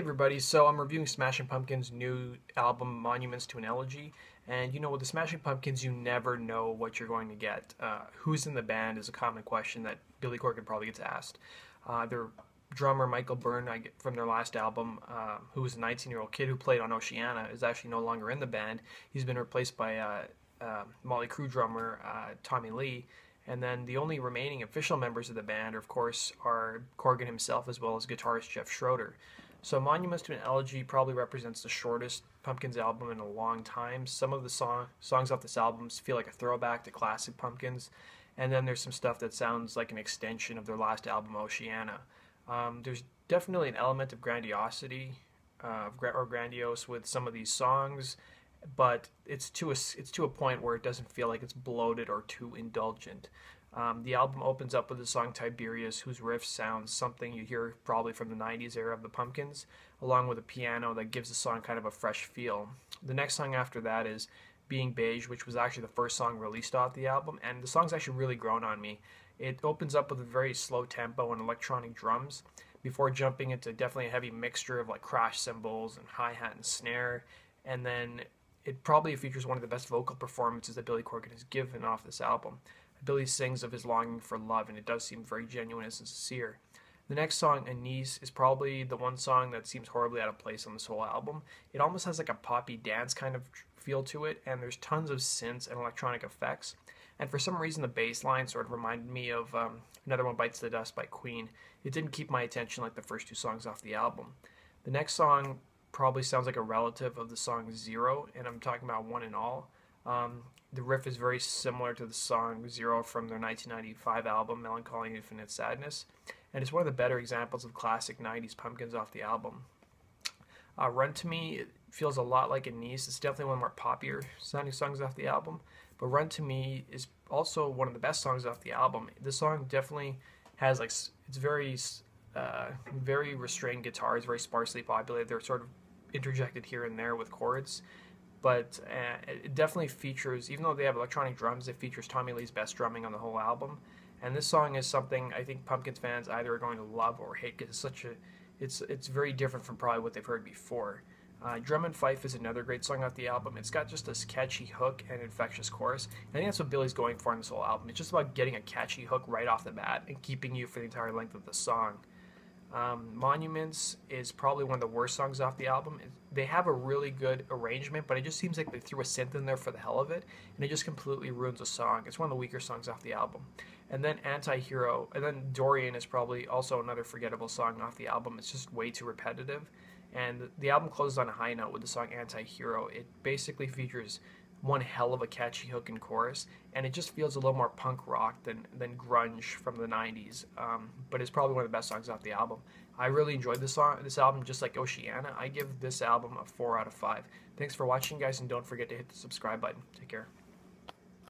everybody, so I'm reviewing Smashing Pumpkins' new album, Monuments to an Elegy, and you know, with the Smashing Pumpkins, you never know what you're going to get. Who's in the band is a common question that Billy Corgan probably gets asked. Their drummer, Michael Byrne, from their last album, who was a 19-year-old kid who played on Oceania, is actually no longer in the band. He's been replaced by Motley Crue drummer Tommy Lee, and then the only remaining official members of the band, of course, are Corgan himself as well as guitarist Jeff Schroeder. So Monuments to an Elegy probably represents the shortest Pumpkins album in a long time. Some of the songs off this album feel like a throwback to classic Pumpkins, and then there's some stuff that sounds like an extension of their last album, Oceania. There's definitely an element of grandiosity or grandiose with some of these songs, but it's to a point where it doesn't feel like it's bloated or too indulgent. The album opens up with the song Tiberius, whose riff sounds something you hear probably from the 90s era of the Pumpkins, along with a piano that gives the song kind of a fresh feel. The next song after that is Beige, which was actually the first song released off the album, and the song's actually really grown on me. It opens up with a very slow tempo and electronic drums before jumping into definitely a heavy mixture of like crash cymbals and hi-hat and snare, and then it probably features one of the best vocal performances that Billy Corgan has given off this album. Billy sings of his longing for love, and it does seem very genuine and sincere. The next song, Anise, is probably the one song that seems horribly out of place on this whole album. It almost has like a poppy dance kind of feel to it, and there's tons of synths and electronic effects. And for some reason, the bass line sort of reminded me of Another One Bites the Dust by Queen. It didn't keep my attention like the first two songs off the album. The next song probably sounds like a relative of the song Zero, and I'm talking about One and All. The riff is very similar to the song Zero from their 1995 album, Melancholy Infinite Sadness, and it's one of the better examples of classic 90s Pumpkins off the album. Run to Me, it feels a lot like Anise. It's definitely one of the more popular sounding songs off the album, but Run to Me is also one of the best songs off the album. The song definitely has like, it's very restrained guitars, very sparsely populated. They're sort of interjected here and there with chords, but it definitely features, even though they have electronic drums, it features Tommy Lee's best drumming on the whole album. And this song is something I think Pumpkins fans either are going to love or hate, because it's very different from probably what they've heard before. Drum+Fife is another great song off the album. It's got just this catchy hook and infectious chorus. I think that's what Billy's going for in this whole album. It's just about getting a catchy hook right off the bat and keeping you for the entire length of the song. Monuments is probably one of the worst songs off the album. They have a really good arrangement, but it just seems like they threw a synth in there for the hell of it, and it just completely ruins the song. It's one of the weaker songs off the album. And then Anti-Hero, and then Dorian is probably also another forgettable song off the album. It's just way too repetitive. And the album closes on a high note with the song Anti-Hero. It basically features one hell of a catchy hook and chorus, and it just feels a little more punk rock than grunge from the 90s, but it's probably one of the best songs off the album. I really enjoyed this album, just like Oceania. I give this album a 4 out of 5. Thanks for watching, guys, and don't forget to hit the subscribe button. Take care.